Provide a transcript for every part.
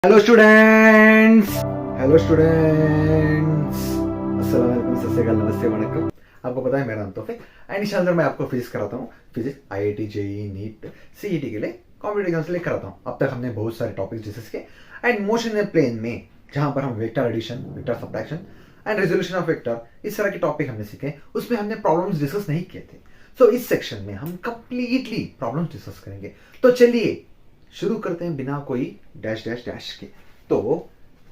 Hello students अस्सलाम वालेकुम, सत श्री अकाल, नमस्ते, वणक्कम। आपको पता है मेरा नाम तौफीक एंड इस अंदर मैं आपको फिजिक्स कराता हूँ। Physics IIT, JEE, NEET, CET के लिए कॉम्पिटिटिव एग्जाम्स के लिए कराता हूँ। अब तक हमने बहुत सारे टॉपिक्स डिस्कस किए एंड मोशन प्लेन में जहां पर हम vector addition, vector subtraction and resolution of vector, इस तरह के टॉपिक हमने सीखे। उसमें हमने प्रॉब्लम्स डिस्कस नहीं किए थे। सो इस सेक्शन में हम कंप्लीटली प्रॉब्लम्स डिस्कस करेंगे। तो चलिए शुरू करते हैं बिना कोई डैश डैश डैश के। तो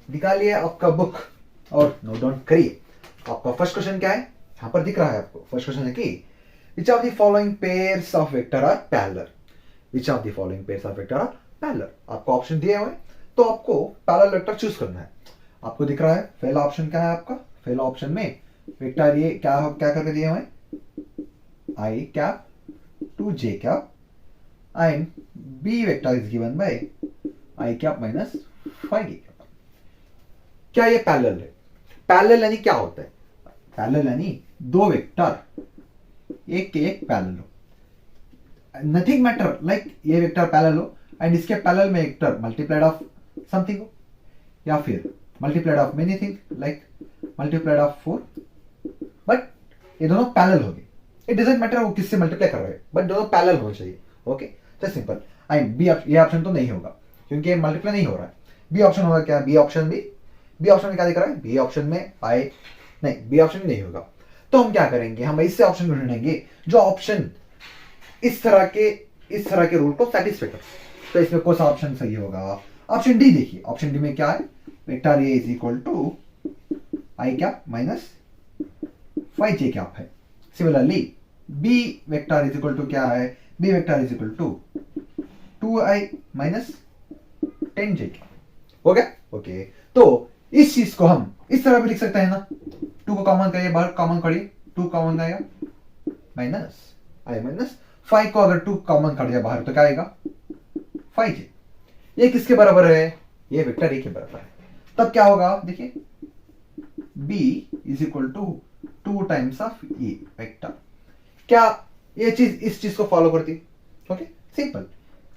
निकालिए आपका बुक और नोट डाउन करिए। आपका फर्स्ट क्वेश्चन क्या है, यहां पर दिख रहा है आपको। फर्स्ट क्वेश्चन है कि which of the following pairs of vector are parallel. Which of the following pairs of vector are parallel. आपको ऑप्शन दिए हुए, तो आपको पैरेलल वेक्टर चूज करना है। आपको दिख रहा है पहला ऑप्शन क्या है आपका। पहला ऑप्शन में वेक्टर ये क्या करके दिए हुए, i cap to j cap and B vector is given by i cap minus five j cap. क्या ये पैरेलल है? पैरेलल यानी क्या होता है? पैरेलल यानी दो वेक्टर एक के एक पैरेलल हो। नथिंग मैटर, लाइक ये वेक्टर पैरेलल हो एंड इसके पैरेलल में वेक्टर मल्टीप्लाइड ऑफ समथिंग हो, या फिर multiplied of many thing, like multiplied of 4, but ये दोनों पैरेलल हो गए। इट डजंट मैटर वो किससे मल्टीप्लाई कर रहे हैं, बट दोनों पैरेलल होने चाहिए। Okay, just simple. And B, ये ऑप्शन तो नहीं होगा क्योंकि मल्टीप्लाई नहीं हो रहा है। बी ऑप्शन होगा क्या? बी ऑप्शन में क्या दिख रहा है? बी ऑप्शन में आई नहीं, बी ऑप्शन नहीं होगा। तो हम क्या करेंगे, हम इससे ऑप्शन ढूंढेंगे जो ऑप्शन इस तरह के रूल को सेटिस्फाई कर। तो इसमें कौन सा ऑप्शन सही होगा? ऑप्शन डी देखिए। ऑप्शन डी में क्या है? Vector A is equal to i cap minus 5j cap है। Similarly B vector is equal to क्या है? B vector is equal to 2i minus 10j cap. हो गया? ओके, तो इस चीज को हम इस तरह भी लिख सकते हैं ना। 2 को कॉमन करिए, बाहर कॉमन करिए, 2 कॉमन आएगा माइनस आई माइनस 5 को अगर 2 कॉमन कर दिया बाहर तो क्या आएगा? 5j। ये किसके बराबर है? ये वेक्टर ए के बराबर है। तब क्या होगा देखिए, b is equal to 2 times of A vector. क्या ये चीज इस चीज को फॉलो करती? Okay, simple.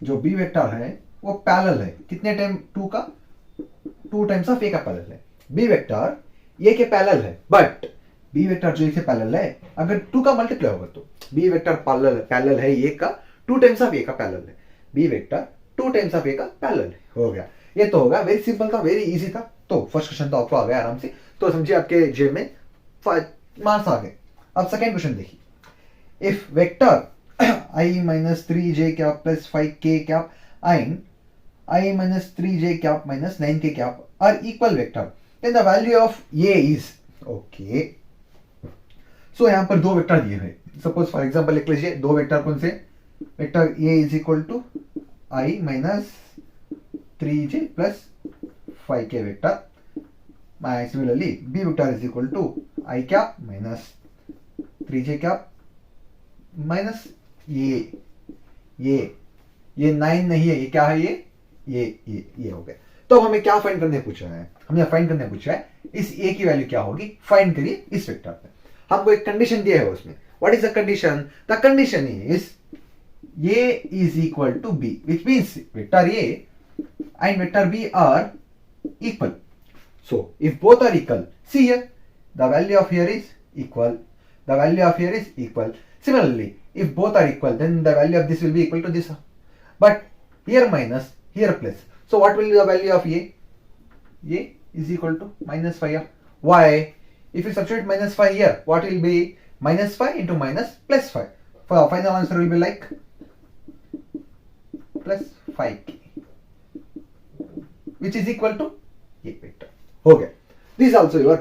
जो बी वेक्टर है वो पैरेलल है कितने टाइम? 2 का 2 टाइम्स ऑफ ए का पैरेलल है। बी वेक्टर ए के पैरेलल है, बट बी वेक्टर जो ए से पैरेलल है अगर 2 का मल्टीप्लाई होगा तो बी वेक्टर पैरेलल है ए का 2 टाइम्स ऑफ ए का पैरेलल है। बी वेक्टर 2 टाइम्स ऑफ ए का पैरेलल है। हो गया, ये तो होगा। वेरी सिंपल था, वेरी इजी था। तो फर्स्ट क्वेश्चन तो आपको आ गया आराम से। तो समझिए आपके जेब में 5 मार्क्स आ गए। अब सेकेंड क्वेश्चन देखिए। If vector I minus 3j cap plus 5k cap and I minus 3j cap minus 9k cap are equal vector, then the value of a is okay. So यहाँ पर दो vector दिए हैं। Suppose for example लिख लीजिए दो vector कौन से? Vector a is equal to I minus 3j plus 5k vector. Similarly b vector is equal to I cap minus 3j cap minus ये 9 नहीं है, ये क्या है? ये हो गया। तो हमें क्या फाइंड करने पूछा है? हमने फाइंड करने पूछा है इस ए की वैल्यू क्या होगी, फाइंड करिए इस वेक्टर पे। हमको एक कंडीशन दिया है उसमें। What is the condition? The condition is A is equal to B, which means vector A and vector B are equal. So if both are equal, see here the value of here is equal, the value of here is equal. Similarly, if both are equal, then the value of this will be equal to this. But here minus, here plus. So what will be the value of a? A is equal to minus 5. Why? If you substitute minus 5 here, what will be? Minus 5 into minus plus 5. For our final answer will be like plus 5k, which is equal to a vector. Okay. This is also your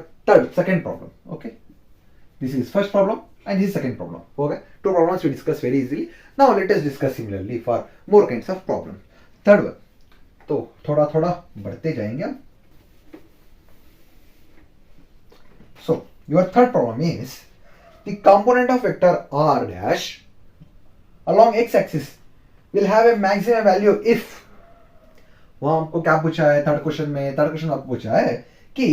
second problem. Okay. This is first problem and this is second problem. Okay, two problems we discuss very easily. Now let us discuss similarly for more kinds of problems. Third one, तो थोड़ा थोड़ा बढ़ते जाएंगे हम. So your third problem is the component of vector r dash along x-axis will have a maximum value if. वहां हमको क्या पूछा है थर्ड क्वेश्चन में? थर्ड क्वेश्चन आपको पूछा है कि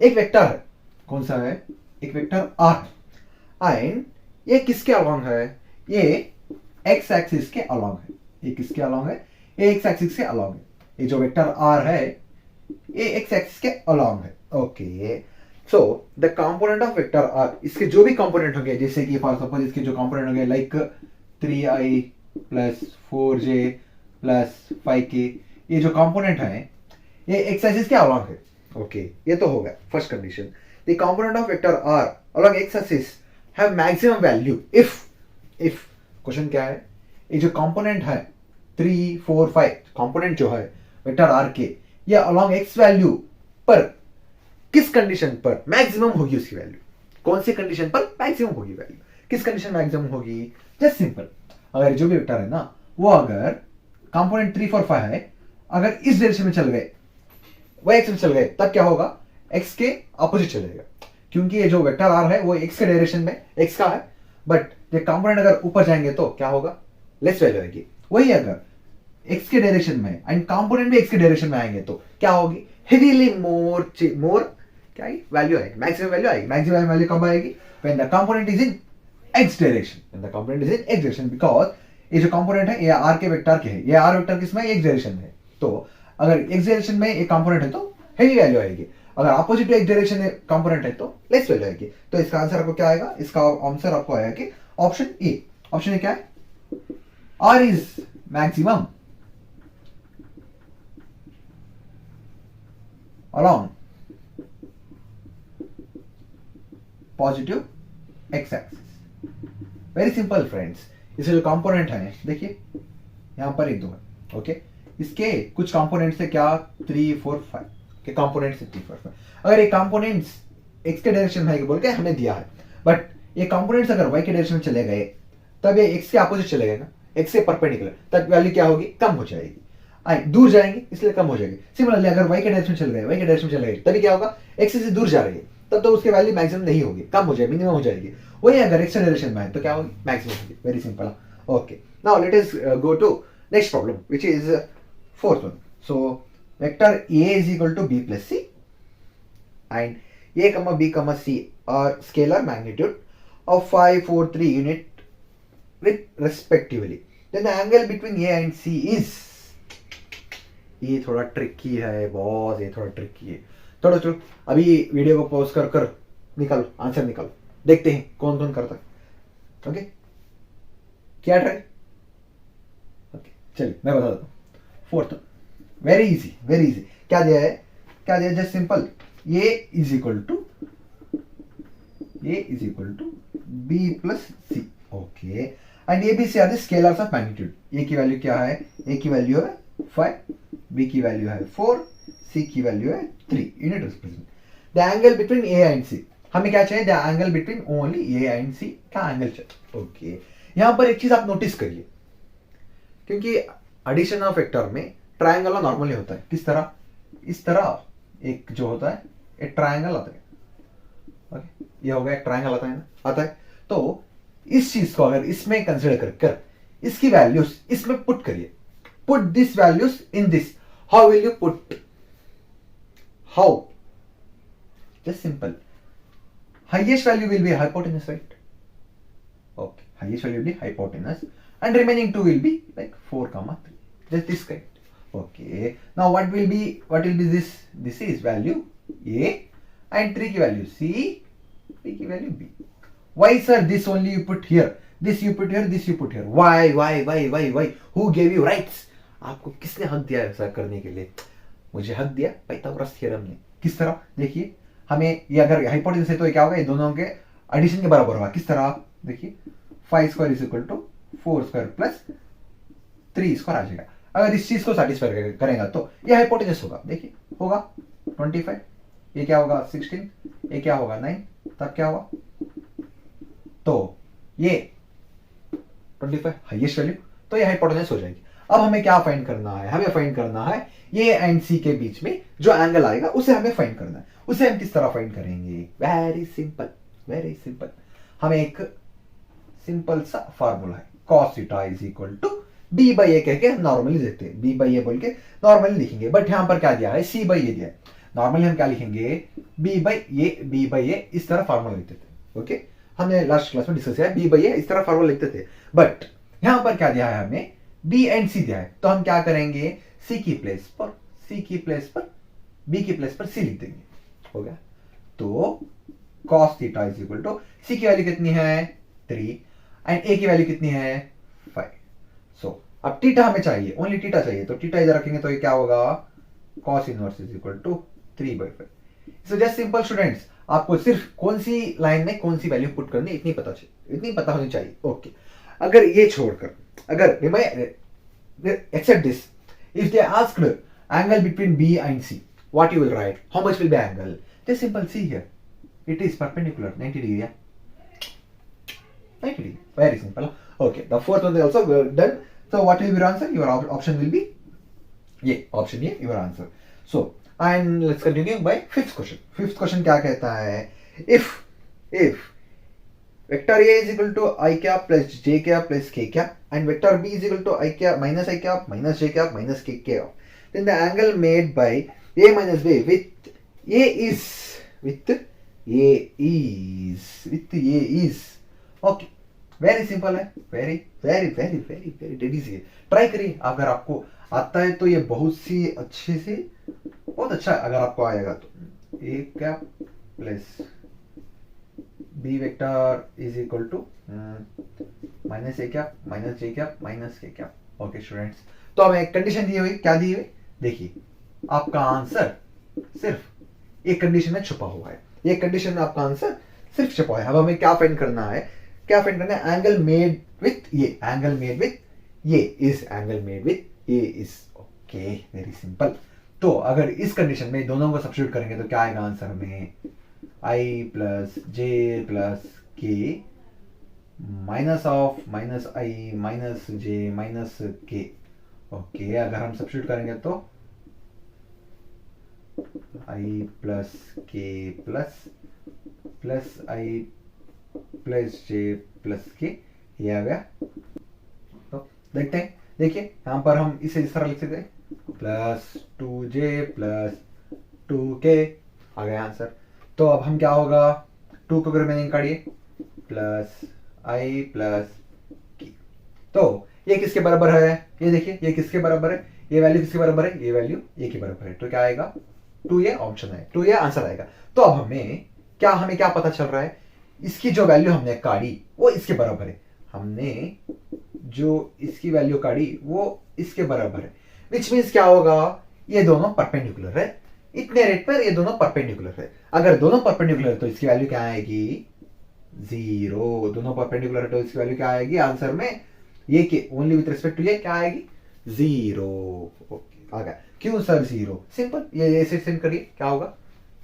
एक वेक्टर है, कौन सा है? एक वेक्टर r एंड ये किसके अलोंग है? ये x एक्सिस के अलोंग है। ये किसके अलोंग है? ये x एक्सिस के अलोंग है। ये जो वेक्टर आर है ये एक्स एक्सिस के अलोंग है। Okay, so the component of vector R, इसके जो भी कंपोनेंट होंगे, जैसे कि फॉर सपोज इसके जो कंपोनेंट होंगे like 3i plus 4j plus 5k, ये जो कंपोनेंट है ये एक्स एक्सिस के अलोंग है। ओके, ये तो होगा first condition. The component of vector R along X axis have maximum value if question क्या है, ये जो कंपोनेंट है 3 4 5 कंपोनेंट जो है वेक्टर आर के, ये अलोंग एक्स वैल्यू पर किस कंडीशन पर मैक्सिमम होगी उसकी वैल्यू, कौन सी कंडीशन पर मैक्सिमम होगी वैल्यू, किस कंडीशन मैक्सिमम होगी, जस्ट सिंपल, अगर जो भी वेक्टर है ना वो अगर कंपोनेंट 3 4 5 है, अगर इस डायरेक्शन में चल गए, वो एक्स में चल गए, तब क्या होगा, एक्स के अपोजिट चलेगा, क्योंकि ये जो वेक्टर आर है वो एक्स के डायरेक्शन में एक्स का है, बट ये कंपोनेंट अगर ऊपर जाएंगे तो क्या होगा, लेस वैल्यू आएगी। वही अगर एक्स के डायरेक्शन में एंड कंपोनेंट भी एक्स के डायरेक्शन में आएंगे तो क्या होगी, हेवीली मोर क्या वैल्यू आएगी, मैक्सिमम वैल्यू आएगी। मैक्सिमम वैल्यू कब आएगी, when the component is in x direction, when the component is in x direction, because ये जो कंपोनेंट है ये आर के वेक्टर के है, ये आर वेक्टर किसमें, एक्स डायरेक्शन में है, तो अगर एक्स डायरेक्शन में एक कंपोनेंट है तो हेवी वैल्यू आएगी, अगर अपोजिट एक्स डायरेक्शन में कंपोनेंट है तो लेस वैल्यू आएगी। तो इसका आंसर आपको क्या आएगा, इसका आंसर आपको आएगा कि ऑप्शन ए। ऑप्शन ए क्या है, R is maximum along positive X axis. Very simple friends, इसे जो कंपोनेंट है देखिए यहां पर एक दो है, ओके, इसके कुछ कंपोनेंट से क्या 3 4 5 के कंपोनेंट से 3 4 5, अगर ये कंपोनेंट्स एक्स के डायरेक्शन में बोल के हमने दिया है, बट ये कंपोनेंट्स अगर वाई के डायरेक्शन में चले गए तब ये एक्स के अपोजिट चले गए ना, एक्स से परपेंडिकुलर, तब वैल्यू क्या होगी, कम हो जाएगी, दूर जाएंगे इसलिए कम हो जाएगी। सिमिलरली अगर वाई के डायरेक्शन चल गए, वाई के डायरेक्शन चले गए, तभी क्या होगा, एक्स से दूर जा रही है, तब तो उसकी वैल्यू मैक्सिमम नहीं होगी, कम हो जाएगी, मिनिमम हो जाएगी। वही अगर एक्स डायरेक्शन में है तो क्या होगी, मैक्सिमम होगी। Very simple. Okay, now let us go to next problem which is fourth one. So vector a is equal to b plus c and a comma b comma c are scalar magnitude of 5 4 3 unit with respectively, then the angle between a and c is, ये थोड़ा tricky है boss, ये थोड़ा tricky है। थोड़ा चलो अभी video को पॉज कर कर निकालो, आंसर निकालो, देखते हैं कौन कौन करता है। ओके, क्या ट्राई, ओके चलिए मैं बता देता हूँ। Fourth, very easy, very easy. क्या दिया है, क्या दिया, just simple, A is equal to B plus C. Okay, and A B C are the scalars of magnitude. A की वैल्यू क्या है, ए की वैल्यू है 5, बी की वैल्यू है 4, सी की वैल्यू है 3 unit represent the angle between A and C. हमें क्या चाहिए, the angle between only A and C का एंगल चाहिए। ओके, यहां पर एक चीज आप नोटिस करिए, क्योंकि एडिशन ऑफ वेक्टर में ट्रायंगल नॉर्मली होता है किस तरह, इस तरह एक जो होता है एक ट्रायंगल आता है। ओके, ये हो गया एक ट्रायंगल आता है ना, आता है। तो इस चीज को अगर इसमें कंसिडर कर इसकी वैल्यूज इसमें पुट करिए, put these values in this. How will you put? How? Just simple. Highest value will be hypotenuse, right? Okay, highest value will be hypotenuse, and remaining two will be like 4, 3. Just this kind. Okay. Now what will be this? This is value A, and 3 की value C, B की value B. Why sir? This only you put here. This you put here. This you put here. Why? Who gave you rights? आपको किसने हक दिया ऐसा करने के लिए? मुझे हक दिया पाइथागोरस थ्योरम ने। किस तरह, देखिए हमें ये अगर हाइपोटेन्यूज है तो क्या होगा, ये दोनों के एडिशन के बराबर होगा। किस तरह, देखिए 5 square is equal to 4 square plus 3 square आ जाएगा। अगर इस चीज को सेटिस्फाई करेगा तो ये हाइपोटेन्यूज होगा। देखिए होगा 25, ये क्या होगा 16, ये क्या होगा 9, तब क्या होगा, तो ये 25 हाईएस्ट वैल्यू, तो ये हाइपोटेन्यूज हो जाएगी। अब हमें क्या फाइंड करना है, हमें फाइंड करना है ये एंड सी के बीच में जो एंगल आएगा उसे हमें फाइंड करना है। उसे हम किस तरह फाइंड करेंगे, वेरी सिंपल, वेरी सिंपल। हमें एक सिंपल सा फार्मूला है, cos theta is equal to b by A कह के हम नॉर्मली देखते हैं, b बाई ए बोल के नॉर्मली लिखेंगे, बट यहां पर क्या दिया है, c बाई ए दिया है। नॉर्मली हम क्या लिखेंगे, b बाई ए इस तरह फार्मूला लिखते थे। ओके, हमने लास्ट क्लास में डिस्कस किया b बाई ए इस तरह फार्मूला लिखते थे, बट यहां पर क्या दिया है, हमें b एंड c दिया है। तो हम क्या करेंगे, सी की प्लेस पर सी की प्लेस पर बी की प्लेस पर सी लिख देंगे, हो गया। तो cos theta is equal to C की वैल्यू कितनी है 3 एंड ए की वैल्यू कितनी है 5। सो अब थीटा हमें चाहिए, ओनली थीटा चाहिए, तो थीटा इधर रखेंगे तो ये क्या होगा cos inverse is equal to 3/5। So just simple students, आपको सिर्फ कौन सी लाइन में कौन सी वैल्यू पुट करनी इतनी पता होनी चाहिए। ओके, अगर ये छोड़कर अगर except this, if they asked angle between B and C, what you will write? How much will be angle? Just simple, see here. It is perpendicular, 90 degree. Yeah? 90 degree. Very simple. Okay, the fourth one is also done. So what will be your answer? Your option will be yeah, option A, your answer. So, and let's continue by fifth question. Fifth question क्या कहता है? If vector A is equal to I cap plus J cap plus K cap and vector B is equal to I cap minus J cap minus K cap, then the angle made by A minus B with A is okay, very simple है, very dead easy है। Try करिए, अगर आपको आता है तो ये बहुत अच्छा है। अगर आपको आएगा तो A cap plus B vector is equal to minus A cap minus J cap minus K cap। Okay students, तो हमें एक कंडीशन दी हुई, क्या दी हुई? देखिए, आपका आंसर सिर्फ एक कंडीशन में छुपा हुआ है, ये कंडीशन में आपका आंसर सिर्फ छुपा है। अब हमें क्या फाइंड करना है? एंगल मेड विथ ये, एंगल मेड विथ ये इज एंगल मेड विथ ये इज। Okay, very simple. तो अगर इस कंडीशन में दोनों को सब्स्टिट्यूट करेंगे तो क्या आएगा आंसर में? I plus J plus K minus of minus I minus J minus K। Okay, अगर हम सब्स्टिट्यूट करेंगे तो I plus K plus I plus J plus K, ये आ गया। तो देखते हैं, देखिए यहाँ पर हम इसे इस तरह लिख सकते हैं, प्लस 2J प्लस 2K, आ गया आंसर। तो अब हम क्या होगा, 2 को रिमेनिंग काटिए, प्लस आई प्लस की। तो ये किसके बराबर है? ये देखिए, ये किसके बराबर है? ये वैल्यू किसके बराबर है? ये वैल्यू ए के बराबर है। तो क्या आएगा? 2 ये ऑप्शन है, 2 ये आंसर आएगा। तो अब हमें क्या पता चल रहा है? इसकी जो वैल्यू हमने काटी वो इसके बराबर है, हमने जो इसकी वैल्यू काटी वो इसके बराबर है। विच मीन्स क्या होगा? ये दोनों परपेंडिकुलर है, इतने रेट पर ये दोनों परपेंडिकुलर है। अगर दोनों परपेंडिकुलर है तो इसकी वैल्यू क्या आएगी? 0। दोनों परपेंडिकुलर है तो इसकी वैल्यू क्या आएगी आंसर में? ये के ओनली विद रिस्पेक्ट टू ये क्या आएगी? 0। ओके, आ गया। क्यों सर 0? सिंपल, ये ऐसे सेंड करिए, क्या होगा?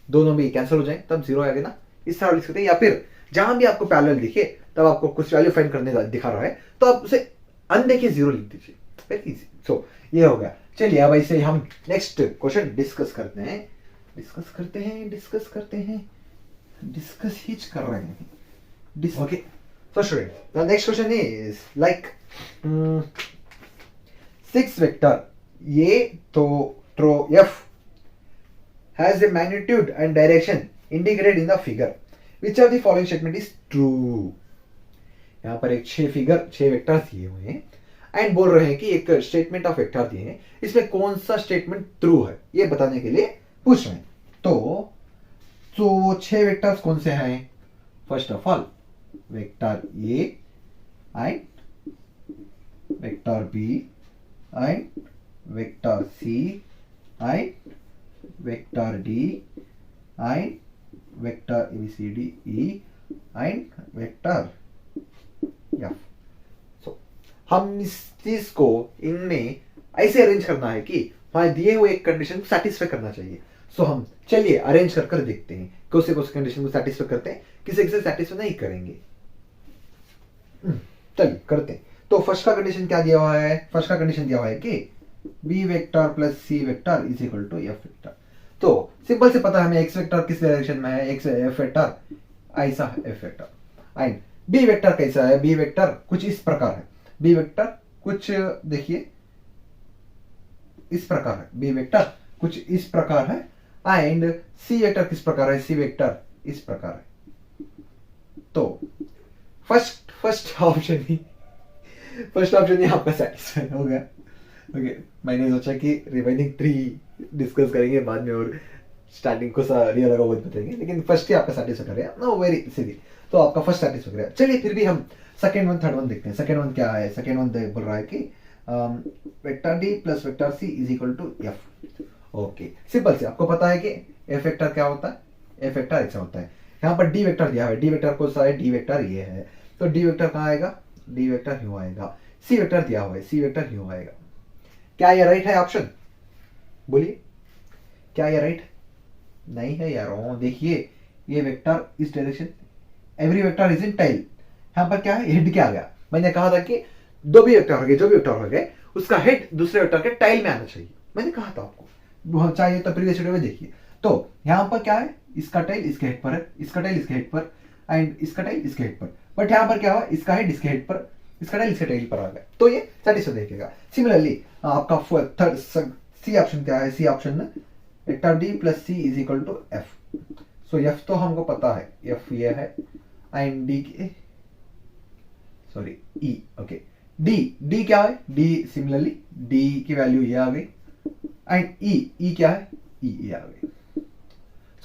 दोनों भी कैंसिल हो जाए तब 0 आएगा ना, इस तरह लिख सकते हैं। या फिर जहां भी आपको पैरेलल दिखे तब आपको कुछ वैल्यू फाइंड करने दिखा रहा है तो आप उसे अनदेखिए 0 लिख दीजिए, वेरी इजी। सो ये हो गया। चलिए अब ऐसे हम नेक्स्ट क्वेश्चन डिस्कस करते हैं, डिस्कस ही कर रहे हैं। Okay, so students, the next question is like 6 vector A to F has a magnitude and direction indicated in the figure. Which of the following statement is true? यहाँ पर एक 6 vector दिए हुए हैं एंड बोल रहे हैं कि एक स्टेटमेंट ऑफ वेक्टर दिए हैं, इसमें कौन सा स्टेटमेंट ट्रू है ये बताने के लिए पूछ रहे हैं। तो 6 वेक्टर्स कौन से हैं? First of all vector A and vector B and vector C and vector D and vector A B C D E and vector F. हम इस चीज को इनमें ऐसे अरेंज करना है कि हमारे दिए हुए एक कंडीशन को सेटिस्फाई करना चाहिए। सो हम चलिए अरेंज कर देखते हैं कौन से कंडीशन को सेटिस्फाई करते हैं, किसी सेटिस्फाई नहीं करेंगे। चलिए करते हैं। तो फर्स्ट का कंडीशन क्या दिया हुआ है? फर्स्ट का कंडीशन दिया हुआ है कि B vector plus C vector is equal to F vector. तो सिंपल से पता है हमें एक्स वेक्टर किस डायरेक्शन में है, एक्स एफ वेक्टर ऐसा है F vector, and B vector कैसा है? बी वेक्टर कुछ इस प्रकार है, बी वेक्टर कुछ देखिए इस प्रकार है, बी वेक्टर कुछ इस प्रकार है, एंड सी वेक्टर किस प्रकार है? सी वेक्टर इस प्रकार है। तो फर्स्ट ऑप्शन ही आपका सेटिस्फाई हो गया। ओके, मैंने सोचा कि रिमेनिंग 3 डिस्कस करेंगे बाद में और स्टार्टिंग को रियल लगा वो बताएंगे, लेकिन फर्स्ट ही आपका सेटिस्फाई कर गया, नो वेरी सीधी। तो आपका फर्स्ट सेटिस्फाई कर गया। चलिए फिर भी हम सेकंड वन थर्ड वन देखते हैं। सेकंड वन क्या है? सेकंड वन बोल रहा है कि vector D plus vector C is equal to F. Okay, simple से आपको पता है कि एफ वेक्टर क्या होता है, एफ वेक्टर ऐसा होता है। यहाँ पर डी वेक्टर दिया है, डी वेक्टर कौन सा है? डी वेक्टर ये है, तो डी वेक्टर कहाँ आएगा? डी वेक्टर यूं आएगा। सी वेक्टर दिया हुआ है, सी वेक्टर यूं आएगा। क्या ये राइट है ऑप्शन? बोलिए, क्या ये राइट? नहीं है यार। देखिए ये वेक्टर इस direction, every vector is in tail. यहाँ पर क्या है? हेड क्या आ गया? मैंने कहा था कि दो भी वेक्टर हो गए, जो भी वेक्टर हो गए, उसका हेड दूसरे वेक्टर के टेल में आना चाहिए। मैंने कहा था आपको, चाहिए तो प्रीवियस वीडियो में देखिए। तो यहाँ पर क्या है? इसका टेल इसके हेड पर है, इसका टेल इसके हेड पर, एंड इसका टेल इसके हेड पर। बट यहाँ पर क्या हुआ? इसका हेड इसके हेड पर, इसका टेल इसके टेल पर आ गया, तो ये सेटिस्फाई देखेगा। सिमिलरली आपका थर्ड सी ऑप्शन क्या है? सी ऑप्शन में vector D plus C is equal to F. So F तो हमको पता है, एफ ये है, एंड डी के sorry E. Okay, D D क्या है? डी सिमिलरली डी की वैल्यू ये आ गई, एंड ई क्या है? ई ये आ गई।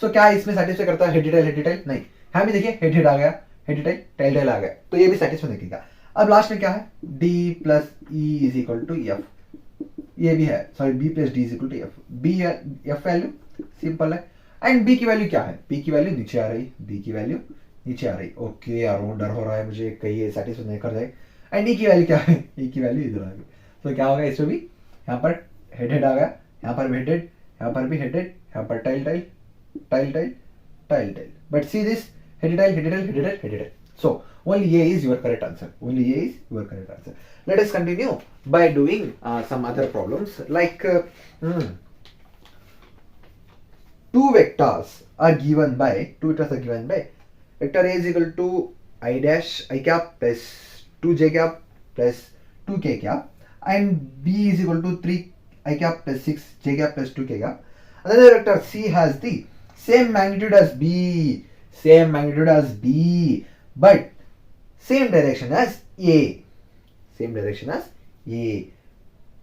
सो क्या इसमें सेटिस्फाई करता है? हेड टेल नहीं। यहाँ भी देखिए हेड आ गया, हेड टेल टेल आ गया, तो ये भी सेटिस्फाई देखेगा। अब लास्ट में क्या है? D plus E is equal to F. ये भी है, sorry B plus D is equal to F. B F value simple है, एंड बी की वैल्यू क्या है? बी की वैल्यू नीचे आ रही, बी की वैल्यू नीचे आ रही। ओके यार, वो डर हो रहा है मुझे कहीं ये सेटिस्फाई नहीं कर जाए। एंड ई की वैल्यू क्या है? ई की वैल्यू इधर आ गई। तो क्या होगा इसमें भी? यहाँ पर हेड आ गया, यहाँ पर भी हेड, यहाँ पर भी हेड, यहाँ पर tail tail tail tail tail tail. But see this head tail head tail head tail head tail. So only A is your correct answer. Only A is your correct answer. Let us continue by doing some other problems like two vectors are given by vector A is equal to I dash I cap plus 2j cap plus 2k cap and B is equal to 3 I cap plus 6j cap plus 2k cap. Another vector C has the same magnitude as B, but same direction as A.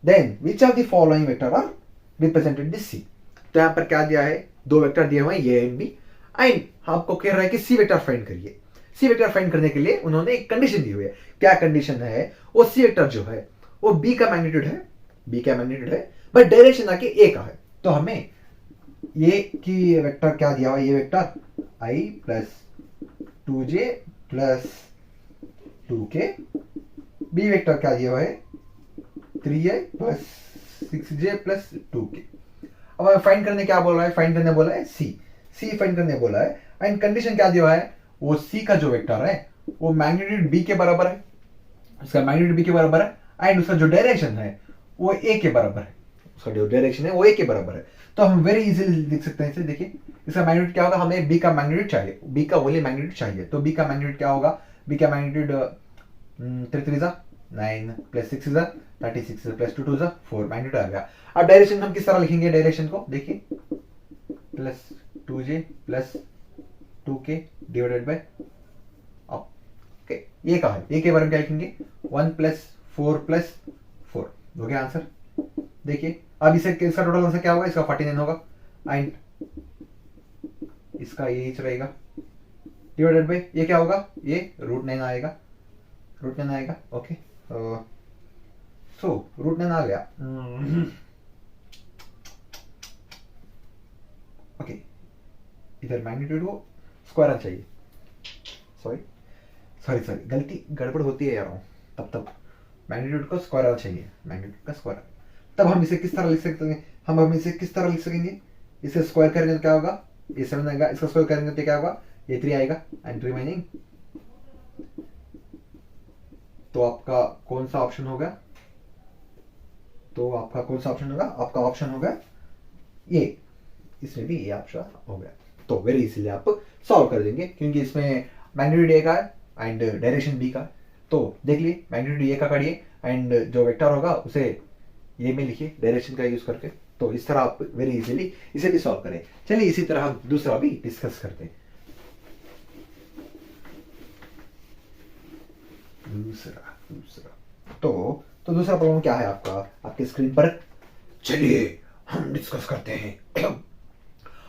Then which of the following vector are represented this C? तो यहाँ पर क्या दिया है? दो vector दिए हुए हैं A एंड B, एंड आपको कह रहा है कि C वेक्टर फाइंड करिए। C वेक्टर फाइंड करने के लिए उन्होंने एक कंडीशन दी हुई है। क्या कंडीशन है? वो C वेक्टर जो है वो B का मैग्नीट्यूड है, बट डायरेक्शन आके A का है। तो हमें ये की वेक्टर क्या दिया हुआ है? ये vector I plus 2j plus 2k, B vector क्या दिया हुआ है? 3i plus 6j plus 2k। अब हमें फाइंड करने क्या बोला है? फाइंड करने बोला है सी फाइंड करने बोला है, एंड कंडीशन क्या दिया हुआ है? वो सी का जो वेक्टर है वो मैग्नीट्यूड बी के बराबर है, उसका मैग्नीट्यूड बी के बराबर है, एंड उसका जो डायरेक्शन है वो ए के बराबर है, उसका जो डायरेक्शन है वो ए के बराबर है। तो हम वेरी इजीली लिख सकते हैं इसे। देखिए इसका मैग्नीट्यूड क्या होगा? हमें बी का मैग्नीट्यूड चाहिए, बी का ओनली मैग्नीट्यूड चाहिए। तो बी का मैग्नीट्यूड क्या होगा? बी का मैग्नीट्यूड 3 3 9 प्लस 6 36 प्लस 2 2 4 मैग्नीट्यूड आ गया। अब डायरेक्शन हम किस तरह लिखेंगे? डायरेक्शन को देखिए, plus 2j plus 2k divided by up. Okay, ये कहा है? ये के बारे में क्या लिखेंगे? 1 प्लस 4 प्लस 4 हो गया आंसर। देखिए अब इसका टोटल आंसर क्या होगा? इसका 49 होगा, एंड इसका ये रहेगा डिवाइडेड बाय ये क्या होगा? ये √9 आएगा, ओके। सो √9 आ गया। ओके, इधर मैग्नीट्यूड को स्क्वायर आना चाहिए। सॉरी गलती गड़बड़ होती है यार, तब मैग्नीट्यूड को स्क्वायर आना चाहिए, मैग्नीट्यूड का स्क्वायर। तब हम इसे किस तरह लिख सकते हैं? हम इसे किस तरह लिख सकेंगे? इसे स्क्वायर करेंगे तो क्या होगा? ये 7 आएगा, इसका स्क्वायर करेंगे तो क्या होगा? ये 3 आएगा, एंड रिमेनिंग। तो आपका कौन सा ऑप्शन होगा? आपका ऑप्शन होगा ये, इसमें भी ये ऑप्शन हो गया। तो वेरी इजीली आप सॉल्व कर देंगे, क्योंकि इसमें मैग्नीट्यूड ए का है एंड डायरेक्शन बी का है। तो देख लिए मैग्नीट्यूड ए का काढ़िए, एंड जो वेक्टर होगा उसे ये में लिखिए डायरेक्शन का यूज करके। तो इस तरह आप वेरी इजीली इसे भी सॉल्व करें। चलिए इसी तरह हम दूसरा भी डिस्कस करते हैं। दूसरा तो तो दूसरा प्रॉब्लम क्या है आपका आपके स्क्रीन पर? चलिए हम डिस्कस करते हैं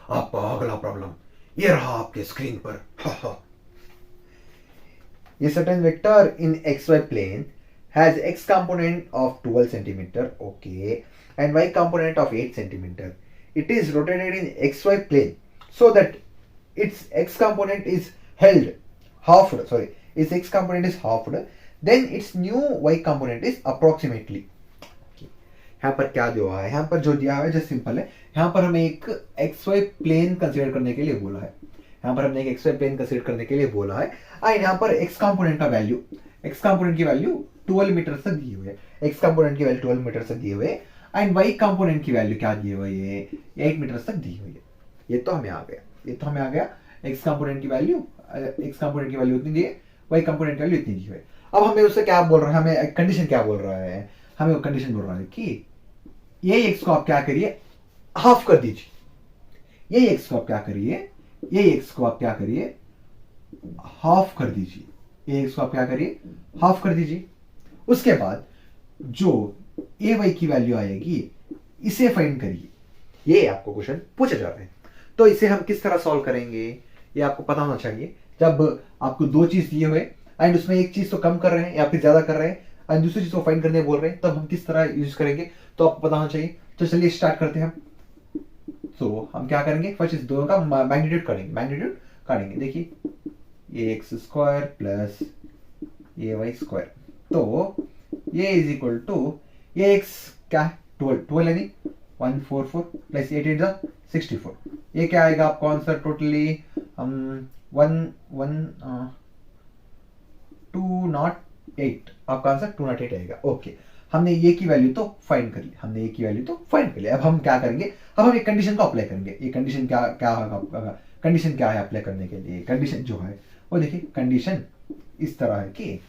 आपका अगला प्रॉब्लम। ये रहा आपके स्क्रीन पर। A certain vector in xy plane has x component of 12 centimeter, okay, and y component of 8 centimeter. It is rotated in xy plane so that its x component is held halved. Sorry, its x component is halved. Then its new y component is approximately. यहाँ पर क्या दिया हुआ है? यहाँ पर जो दिया हुआ है जस्ट सिंपल है। यहाँ पर हमें एक एक्स वाई प्लेन कंसीडर करने के लिए बोला है। यहाँ पर हमने एक एक्स वाई प्लेन कंसीडर करने के लिए बोला है एंड यहाँ पर एक्स कंपोनेंट का वैल्यू, एक्स कंपोनेंट की वैल्यू 12 मीटर तक दी हुई है। एक्स कंपोनेंट की वैल्यू 12 मीटर तक दी हुई है एंड वाई कंपोनेंट की वैल्यू क्या दी हुई है? 8 मीटर तक दी हुई है। ये तो हमें आ गया, ये तो हमें आ गया। एक्स कंपोनेंट की वैल्यू, एक्स कंपोनेंट की वैल्यू इतनी दी है, वाई कंपोनेंट की वैल्यू इतनी दी हुई है। अब हमें उससे क्या बोल रहा है? हमें कंडीशन क्या बोल रहा है? हमें कंडीशन बोल रहा है कि ये एक्स को आप क्या करिए? हाफ कर दीजिए। ये एक्स को आप क्या करिए? ये एक्स को आप क्या करिए? हाफ कर दीजिए। ये एक्स को आप क्या करिए? हाफ कर दीजिए। उसके बाद जो ए वाई की वैल्यू आएगी इसे फाइंड करिए। ये आपको क्वेश्चन पूछा जा रहा है, तो इसे हम किस तरह सॉल्व करेंगे ये आपको पता होना चाहिए। जब आपको दो चीज दिए हुए एंड उसमें एक चीज तो कम कर रहे हैं या फिर ज्यादा कर रहे हैं एंड दूसरी चीज को फाइंड करने बोल रहे हैं, तब हम किस तरह यूज करेंगे तो आपको पता होना चाहिए। तो चलिए स्टार्ट करते हैं हम। तो हम क्या करेंगे? फर्स्ट इस दोनों का मैग्नीट्यूड काटेंगे, मैग्नीट्यूड काटेंगे। देखिए ये एक्स स्क्वायर प्लस ये वाई स्क्वायर, तो ये इज इक्वल टू ये एक्स क्या है? 12 यानी 144 प्लस 8 8 64। ये क्या आएगा आपको आंसर? टोटली 208 आपका आंसर 208 आएगा। ओके, हमने ये की वैल्यू तो फाइंड कर ली, हमने ये की वैल्यू तो फाइंड कर ली। अब हम क्या करेंगे? अब हम एक कंडीशन को अप्लाई करेंगे। ये कंडीशन क्या क्या होगा? कंडीशन क्या है अप्लाई करने के लिए? कंडीशन जो है वो देखिए, कंडीशन इस तरह है कि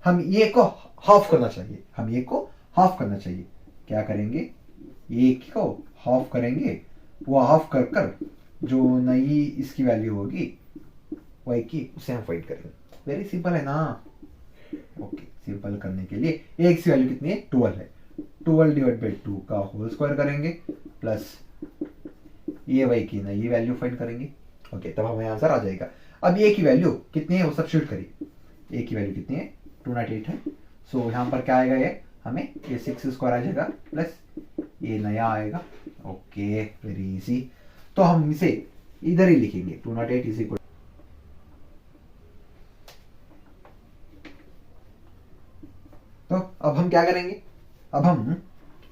हम ये को हाफ करना चाहिए, हम ये को हाफ करना चाहिए। क्या करेंगे? ये को हाफ करेंगे, वो हाफ कर कर जो नई इसकी वैल्यू होगी वाई की उसे हम फाइंड करेंगे। वेरी सिंपल है ना? ओके, सिंपल करने के लिए एक्स की वैल्यू कितनी है? 12 है। 12 डिवाइड बाई 2 का होल स्क्वायर करेंगे प्लस ये वाई की नई वैल्यू फाइंड करेंगे। ओके, तब हमें आंसर आ जाएगा। अब ए की वैल्यू कितनी है वो सब्स्टिट्यूट करिए। ए की वैल्यू कितनी है? 208 है। सो यहाँ पर क्या आएगा? ये हमें ये 6 स्क्वायर आ जाएगा प्लस ये नया आएगा। Okay, very easy. तो हम इसे इधर ही लिखेंगे 208 इज इक्वल। तो अब हम क्या करेंगे? अब हम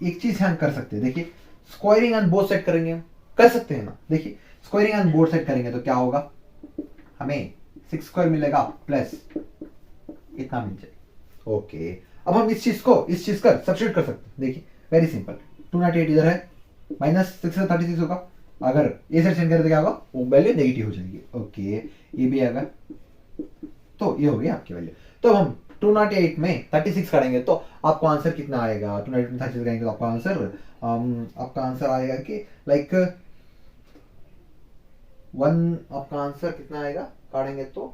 एक चीज हम कर सकते हैं। देखिए, स्क्वायरिंग ऑन बोथ साइड करेंगे, हम कर सकते हैं ना? देखिए, स्क्वायरिंग ऑन बोथ साइड करेंगे तो क्या होगा? हमें 6 स्क्वायर मिलेगा प्लस इतना मिल जाएगा। ओके, अब हम इस चीज कर सब्स्टिट्यूट कर सकते हैं। देखिए, वेरी सिंपल। 208 इधर है, माइनस 6 से 36 होगा। अगर ए से चेंज करें तो क्या होगा? वो वैल्यू नेगेटिव हो जाएगी। ओके, ये भी आएगा, तो ये हो गया आपकी वैल्यू। तो हम 208 में 36 करेंगे तो आपको आंसर कितना आएगा? 208 में 36 करेंगे तो आपका आंसर आएगा कि लाइक आपका आंसर कितना आएगा काटेंगे तो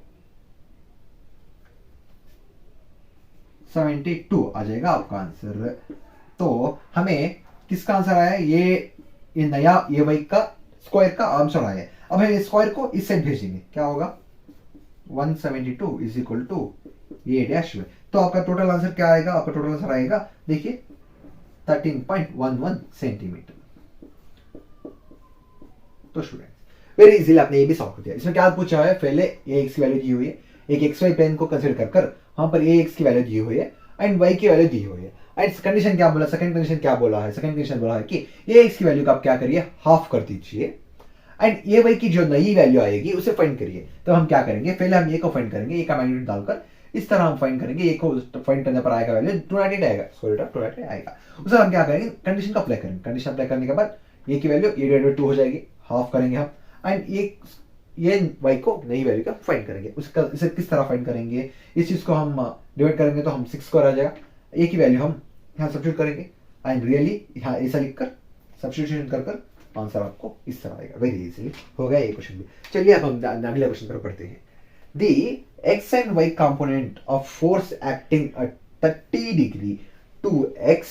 72 आ जाएगा आपका आंसर। तो हमें किसका आंसर आया? ये नया ये वाई का स्क्वायर का आंसर आया है। अब हम इस स्क्वायर को इस साइड भेजेंगे, क्या होगा? 172 इज इक्वल टू ये डैश में। तो आपका टोटल आंसर क्या आएगा? आपका टोटल आंसर आएगा देखिए 13.11 सेंटीमीटर। तो स्टूडेंट्स, वेरी इजीली आपने ये भी सॉल्व कर दिया। इसमें क्या पूछा है? पहले ये एक्स की वैल्यू दी हुई है, एक एक्स वाई प्लेन को कंसीडर कर वहां पर ए एक्स की वैल्यू दी हुई है एंड वाई की वैल्यू दी हुई है। एंड कंडीशन क्या बोला? सेकंड कंडीशन क्या बोला है? सेकंड कंडीशन बोला है कि ये एक्स की वैल्यू का आप क्या करिए? हाफ कर दीजिए एंड ये वाई की जो नई वैल्यू आएगी उसे फाइंड करिए। तो हम क्या करेंगे? पहले हम ये को फाइंड करेंगे, ये का मैग्नीट्यूड डालकर इस तरह हम फाइंड करेंगे। ये को फाइंड करने पर आएगा वैल्यू 298 आएगा, स्क्वायर रूट ऑफ 298 आएगा। उसे हम क्या करेंगे? कंडीशन को अप्लाई करेंगे। कंडीशन अप्लाई करने के बाद ये की वैल्यू ये डिवाइडेड 2 हो जाएगी, हाफ करेंगे हम एंड ये वाई को नई वैल्यू का फाइंड करेंगे। उसका इसे किस तरह फाइंड करेंगे? इस चीज को हम डिवाइड करेंगे तो हम 6 स्क्वायर आ जाएगा। ए की वैल्यू हम यहाँ सब्स्टिट्यूट करेंगे एंड रियली यहाँ ऐसा लिखकर सब्स्टिट्यूशन कर आंसर आपको इस तरह आएगा। वेरी इजीली हो गया ये क्वेश्चन भी। चलिए अब हम अगले क्वेश्चन पर पढ़ते हैं। The x and y component of force acting at 30 degree to X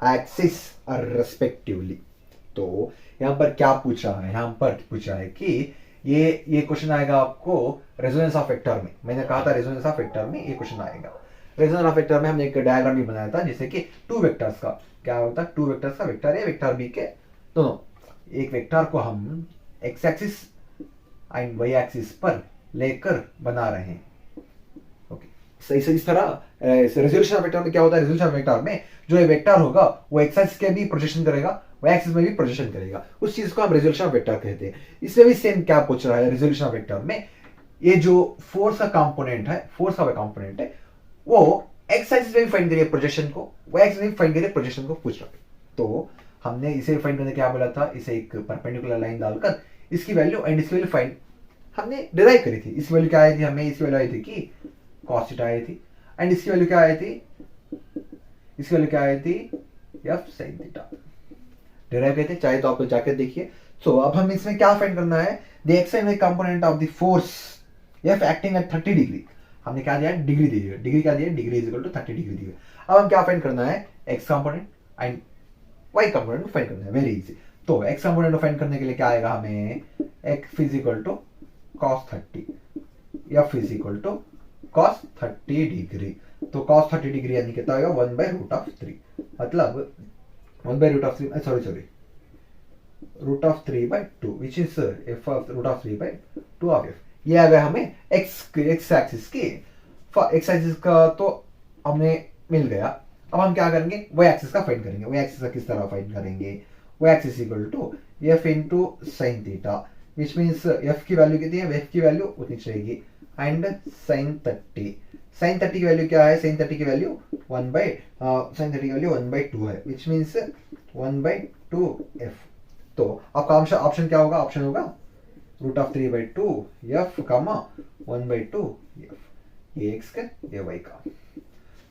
axis respectively. तो यहां पर क्या पूछा है, यहां पर पूछा है कि ये क्वेश्चन आएगा आपको रेजोनेंस ऑफ वेक्टर में। मैंने कहा था रेजोनेंस ऑफ वेक्टर में ये क्वेश्चन आएगा। रेजोनेंस ऑफ वेक्टर में हमने एक डायग्राम भी बनाया था, जिससे कि टू वेक्टर्स का क्या होता है, टू वेक्टर्स का वेक्टर ए वेक्टर बी के दोनों, एक वेक्टर को हम X axis and Y axis पर लेकर बना रहे हैं। ओके, इस तरह रेजोल्यूशन ऑफ वेक्टर में क्या होता है, रेजोल्यूशन ऑफ वेक्टर में जो ये वेक्टर होगा वो एक्स एक्सिस के भी प्रोजेक्शन करेगा, वाई एक्सिस में भी प्रोजेक्शन करेगा, उस चीज को हम रेजोल्यूशन ऑफ वेक्टर कहते हैं। इसमें भी सेम क्या पूछ रहा है, रेजोल्यूशन ऑफ वेक्टर में ये जो फोर्स का कंपोनेंट है, फोर्स का कंपोनेंट है, वो एक्स एक्सिस में भी फाइंड करिए प्रोजेक्शन को, वाई एक्सिस में भी फाइंड करिए प्रोजेक्शन को पूछ रहा है। तो हमने इसे फाइंड करने क्या बोला था, इसे एक परपेंडिकुलर लाइन डालकर इसकी वैल्यू एंड इसकी वैल्यू फाइंड हमने डिराइव करी थी। इस वैल्यू क्या आई थी, हमें इसकी वैल्यू आई थी कि cos थीटा आई थी, एंड इसकी वैल्यू क्या आई थी, इसकी वैल्यू क्या आई थी, एफ sin थीटा डिराइव करते, चाहे तो आप जाकर देखिए। सो अब हम इसमें क्या फाइंड करना है, the X and Y component of the force F acting at 30 degree. हमने क्या दिया, डिग्री दी है, डिग्री क्या दी है, degree is equal to 30 degree दी है। अब हम क्या फाइंड करना है, x component and Y component find करना है, वेरी इजी। तो एक्स कंपोनेंट फाइंड करने के लिए क्या आएगा, हमें x is equal to cos 30, f is equal to cos 30 degree. तो cos 30 डिग्री यानी कितना आएगा, 1/√3, मतलब 1/√3, sorry √3/2 which is f of √3/2 of f। ये आ गया हमें x एक्सिस की, x एक्सिस का तो हमने मिल गया। अब हम क्या करेंगे, y एक्सिस का फाइंड करेंगे। y एक्सिस का किस तरह फाइंड करेंगे, y axis equal to f into sine theta, which means f की वैल्यू कितनी है, f की वैल्यू उतनी चाहिए, एंड sin 30 की वैल्यू क्या है, sin 30 की वैल्यू 1/2 है, विच मीन्स 1/2f। तो आपका ऑप्शन क्या होगा, ऑप्शन होगा √3/2 f, 1/2f, ये x का ये y का।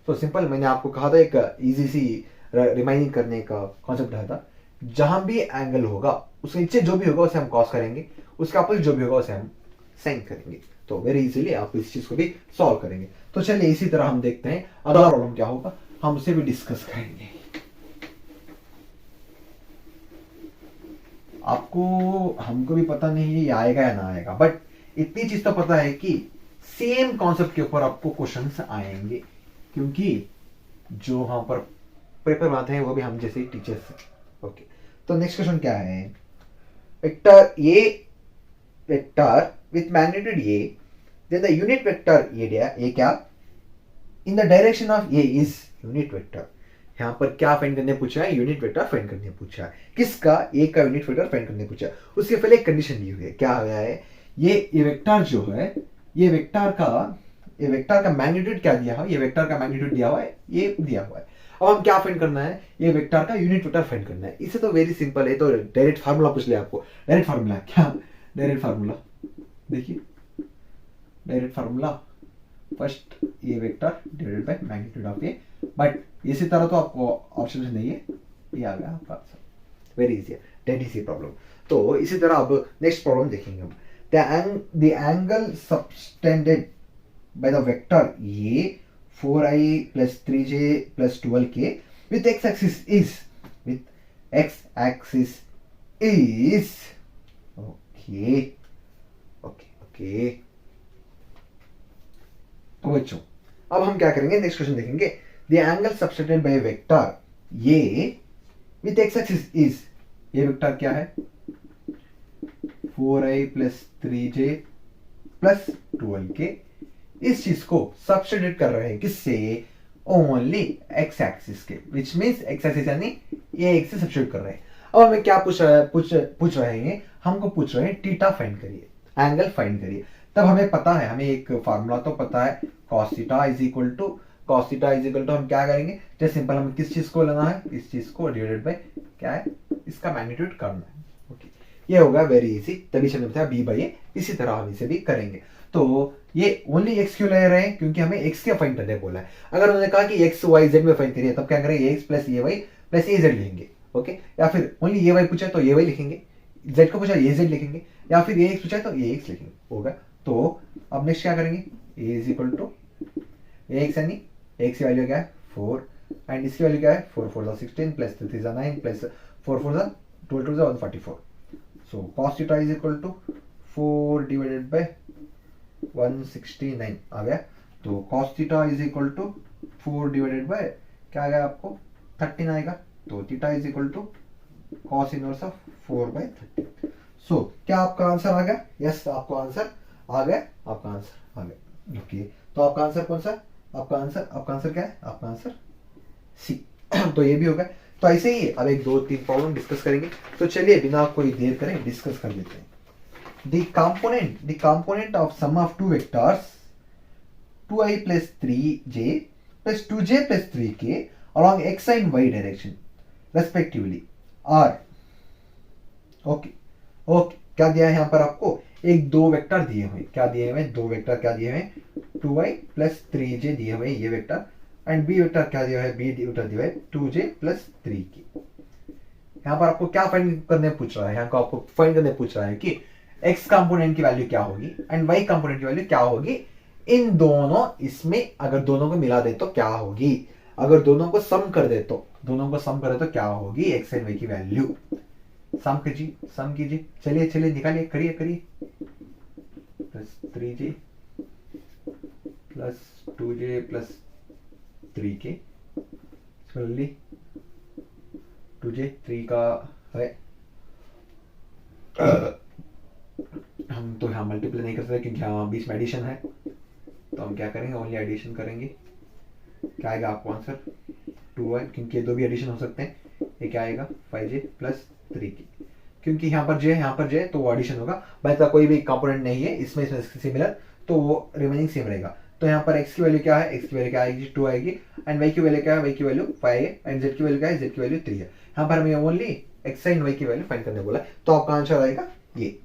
तो सिंपल, मैंने आपको कहा था एक इजी सी रिमाइंडिंग करने का कॉन्सेप्ट रहा था, जहां भी एंगल होगा उसके नीचे जो भी होगा उसे हम कॉस करेंगे, उसके अपोजिट जो भी होगा उसे हम साइन करेंगे। तो वेरी इजीली आप इस चीज को भी सॉल्व करेंगे। तो चलिए इसी तरह हम देखते हैं अगला प्रॉब्लम क्या होगा, हम उसे भी डिस्कस करेंगे। आपको हमको भी पता नहीं है ये आएगा या ना आएगा, बट इतनी चीज तो पता है कि सेम कॉन्सेप्ट के ऊपर आपको क्वेश्चंस आएंगे, क्योंकि जो वहां पर पेपर बनाते हैं वो भी हम जैसे टीचर्स हैं। ओके, तो नेक्स्ट क्वेश्चन क्या है, vector A vector with magnitude a, then the unit vector a क्या in the direction of a is unit vector. यहाँ पर क्या फाइंड करने पूछा है, यूनिट वेक्टर फाइंड करने पूछा है, किसका, ए का यूनिट वेक्टर फाइंड करने पूछा है। उसके पहले एक कंडीशन दी हुई है, क्या आ गया है, ये वेक्टर जो है, ये वेक्टर का मैग्नीट्यूड क्या दिया हुआ है, ये वेक्टर का मैग्नीट्यूड दिया हुआ है, ये दिया हुआ है। अब हम क्या फाइंड करना है, ये वेक्टर का यूनिट वेक्टर फाइंड करना है। इसे तो वेरी सिंपल है, तो डायरेक्ट फार्मूला पूछ लिया आपको। डायरेक्ट फार्मूला क्या, डायरेक्ट फार्मूला देखिए, direct formula first A vector divided by magnitude of A, but इसी तरह तो आपको ऑप्शन नहीं है, ये आ गया आपका आंसर, वेरी इजी है, डेट इजी प्रॉब्लम। तो इसी तरह अब नेक्स्ट प्रॉब्लम देखेंगे हम। The angle subtended by the vector A 4i plus 3j plus 12k with x axis is okay। तो बच्चों अब हम क्या करेंगे, नेक्स्ट क्वेश्चन देखेंगे। The angle subtended by vector A with x axis is, ये वेक्टर क्या है, 4i plus 3j plus 12k, इस चीज को सब्स्टिट्यूट कर रहे हैं किससे, ओनली एक्स एक्सिस के, विच मींस एक्स एक्सिस यानी ये एक्सिस सब्स्टिट्यूट कर रहे हैं। अब हमें क्या पूछ रहे हैं, हमको पूछ रहे हैं थीटा फाइंड करिए, एंगल फाइंड करिए। तब हमें पता है, हमें एक फार्मूला तो पता है, cos theta is equal to हम क्या करेंगे, जैसे सिंपल हमें किस चीज को लेना है, इस चीज को डिवाइडेड बाय क्या है, इसका मैग्नीट्यूड करना है। ओके, ये होगा वेरी इजी, तभी हमने बताया बी बाई ए। इसी तरह हम इसे भी करेंगे। तो ये ओनली एक्स क्यों ले रहे हैं, क्योंकि हमें एक्स क्या फाइंड करने बोला है। अगर उन्होंने कहा कि एक्स वाई जेड में फाइंड करिए, तब क्या करेंगे, x plus A y plus a Z लिखेंगे। ओके, या फिर ओनली ए वाई पूछा तो ए वाई लिखेंगे, जेड को पूछा ए जेड लिखेंगे, या फिर ए एक्स पूछा तो ए एक्स लिखेंगे, होगा। तो अब नेक्स्ट क्या करेंगे, a is equal to a x, यानी एक्स की वैल्यू क्या है 4, एंड इसकी वैल्यू क्या है 4 4 जा 16 प्लस 3 3 जा 9 प्लस 4 4 जा 12 2 जा 144. So cos theta is equal to 4 divided by 169 आ गया. तो cos theta is equal to 4 divided by क्या आ गया आपको 13 आएगा. तो theta is equal to cos inverse of 4 by 13. So क्या आपका आंसर आ गया? यस, आपका आंसर आ गया. आपका आंसर आ गया. ओके, तो आपका आंसर कौन सा? आपका आंसर क्या है? आपका आंसर सी. तो ये भी होगा. तो ऐसे ही अब एक 2-3 प्रॉब्लम डिस्कस करेंगे. तो चलिए बिना कोई देर करें डिस्कस कर लेते हैं. The component of sum of two vectors 2i plus 3j plus 2j plus 3k along x and y direction respectively are. Okay okay, क्या दिया है यहाँ पर आपको? एक दो वेक्टर दिए हुए. क्या दिए हुए? दो वेक्टर क्या दिए हुए? 2i प्लस 3j दिए हुए ये वेक्टर. एंड बी वेक्टर क्या दिया है? बी वेक्टर दिया है 2j प्लस 3k. यहाँ पर आपको क्या फाइंड करने पूछ रहा है? यहाँ को आपको फाइंड करने पूछ रहा है कि x कंपोनेंट की वैल्यू क्या होगी एंड y कंपोनेंट की वैल्यू क्या होगी. इन दोनों, इसमें अगर दोनों को मिला दे तो क्या होगी, अगर दोनों को सम कर दे तो क्या होगी x एंड y की वैल्यू. सम कीजिए. चलिए निकालिए, करिए. Plus 3j plus 2j plus 3k. Similarly 2j 3 का है. हम तो यहाँ मल्टीप्लाई नहीं कर सकते क्योंकि यहाँ बीच में एडिशन है. तो हम क्या करेंगे? ओनली एडिशन करेंगे. क्या आएगा आपको आंसर? 2i, क्योंकि ये दो भी एडिशन हो सकते हैं. ये क्या आएगा? 5j plus 3k. क्योंकि यहाँ पर j तो वो एडिशन होगा. बाकी का कोई भी कंपोनेंट नहीं है इसमें सिमिलर, तो वो रिमेनिंग सेम रहेगा. तो यहाँ पर x की वैल्यू क्या है? x की वैल्यू क्या आएगी? 2 आएगी. एंड y की वैल्यू क्या है? y की वैल्यू 5 है. एंड z की वैल्यू क्या है? z की वैल्यू 3 है. यहाँ पर हमें ओनली x एंड y की वैल्यू फाइंड करने बोला है. तो आपका आंसर आएगा ये.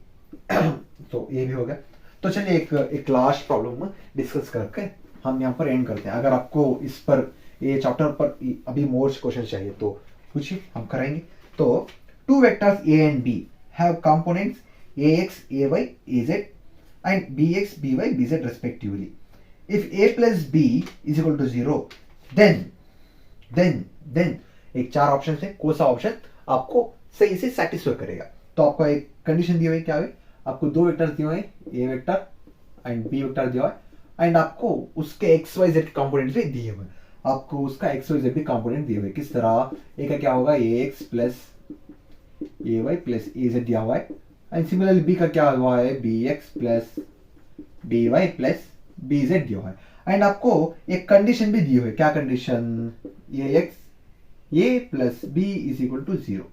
तो ये भी हो गया. तो चलिए एक लास्ट प्रॉब्लम डिस्कस करके हम यहाँ पर एंड करते हैं. अगर आपको इस पर ये चैप्टर पर अभी मोर क्वेश्चन चाहिए तो पूछिए, हम करेंगे. तो two vectors a and b have components ax, ay, az and bx, by, bz respectively. If a plus b is equal to 0, then एक चार ऑप्शन है, कौन सा ऑप्शन आपको सही से सेटिस्फाई करेगा. तो आपको एक कंडीशन दी हुई, क्या है? आपको दो वेक्टर दिए हुए, ए वेक्टर एंड बी वेक्टर दिया हुआ है. एंड आपको उसके एक्स वाई जेड कंपोनेंट भी दिए हुए. आपको उसका एक्स वाई जेड भी कंपोनेंट दिए हुए. किस तरह? एक का क्या होगा? ए x plus A y plus a Z दिया हुआ है. एंड सिमिलरली बी का क्या हुआ है? B X plus B Y plus B Z दिया हुआ है. एंड आपको एक कंडीशन भी दी हुई है. क्या condition? A X A plus B is equal to 0.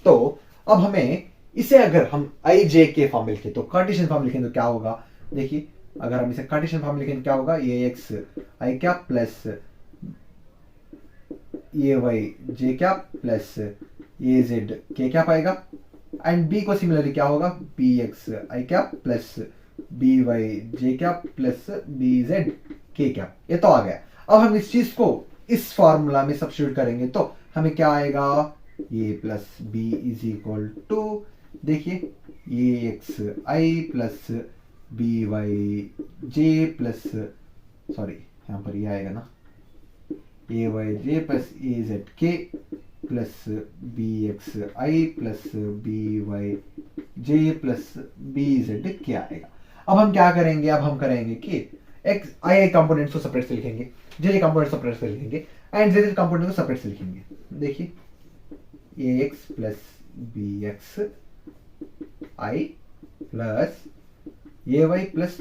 तो अब हमें इसे अगर हम आई जे के फॉर्म में लिखे तो कार्टेशियन फॉर्म लिखें तो क्या होगा? देखिए, अगर हम इसे कार्टेशियन फॉर्म लिखें क्या होगा? ए एक्स आई क्या प्लस ए वाई जे क्या प्लस ए जेड के क्या पाएगा. एंड बी को सिमिलरली क्या होगा? बी एक्स आई क्या प्लस बी वाई जे क्या प्लस बी जेड के क्या. ये तो आ गया. अब हम इस चीज को इस फॉर्मूला में सब्स्टिट्यूट करेंगे तो हमें क्या आएगा? A plus B is equal to, देखिए, a x i plus B y j plus, sorry यहाँ पर ये आएगा ना, a y j plus a z k plus b x i plus B y j plus B z k आएगा. अब हम क्या करेंगे? अब हम करेंगे कि एक्स आई कंपोनेंट्स को सेपरेट से लिखेंगे, जे कंपोनेंट सेपरेट से लिखेंगे एंड जेड कंपोनेंट को सेपरेट से लिखेंगे. देखिए, a x plus b x i plus A y plus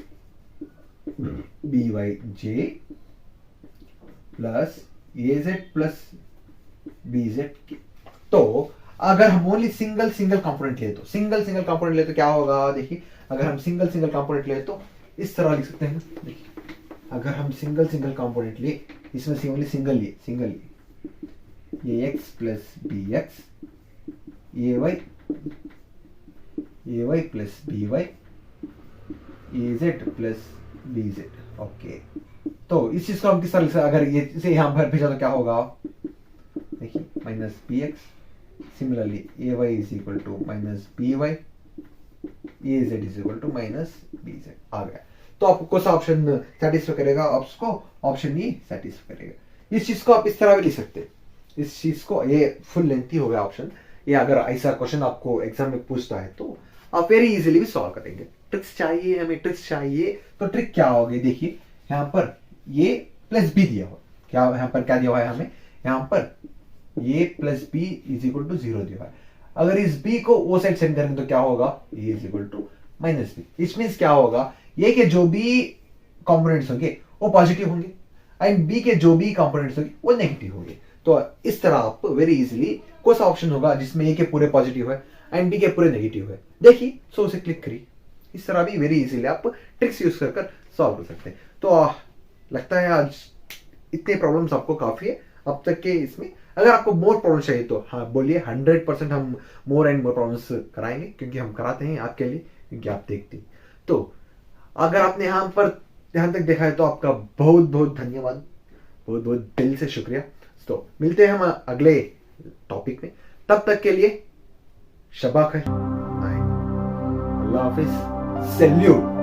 B y j plus a z plus B Z. तो अगर हम ओनली सिंगल कंपोनेंट ले तो क्या होगा? देखिए, अगर हम सिंगल कंपोनेंट ले तो इस तरह लिख सकते हैं. देखिए, अगर हम सिंगल कंपोनेंट ले, इसमें से only single a x plus b x a y plus B y a z plus B z. Okay, तो इस चीज को हम किस तरह लिख सकते? अगर ये इसे यहाँ पर भेजा तो क्या होगा? देखिए, minus b x, similarly a y is equal to minus b y, a z is equal to minus b z आ गया. तो आपको कौन सा ऑप्शन सेटिस्फाई करेगा? आपको ऑप्शन ई सेटिस्फाई करेगा. इस चीज को आप इस तरह भी लिख सकते हैं, इस चीज को, ये फुल लेंथी हो गया ऑप्शन, ये अगर ऐसा क्वेश्चन आपको एग्जाम में पूछता है तो आप वेरी इजीली भी सॉल्व करेंगे। ट्रिक्स चाहिए हमें, ट्रिक्स चाहिए तो ट्रिक क्या होगी, देखिए यहाँ पर ये प्लस बी दिया हुआ, क्या यहाँ पर क्या दिया हुआ है हमें, यहाँ पर ये plus B is equal to 0 दिया हुआ है। अगर इस बी को वो साइड सेंड करेंगे तो क्या होगा, a is equal to minus b. It means क्या होगा, ये के जो भी कंपोनेंट्स होंगे वो पॉजिटिव होंगे एंड बी के जो भी कंपोनेंट्स होंगे वो नेगेटिव होंगे। तो इस तरह आप वेरी इजीली कौन सा ऑप्शन होगा जिसमें ए के पूरे पॉजिटिव है एंड बी के पूरे नेगेटिव है, देखिए सो उसे क्लिक करिए। इस तरह भी वेरी इजीली आप ट्रिक्स यूज कर सॉल्व कर सकते हैं। तो लगता है आज इतने प्रॉब्लम्स आपको काफी है अब तक के इसमें। अगर आपको मोर प्रॉब्लम चाहिए तो हाँ बोलिए, 100% हम मोर एंड मोर प्रॉब्लम्स कराएंगे, क्योंकि हम कराते हैं आपके लिए, क्योंकि आप देखते हैं। तो अगर आपने यहाँ पर ध्यान तक देखा है तो आपका बहुत बहुत धन्यवाद, बहुत बहुत दिल से शुक्रिया। तो मिलते हैं हम अगले टॉपिक में, तब तक के लिए शबा खैर, अल्लाह हाफिज, सैल्यूट।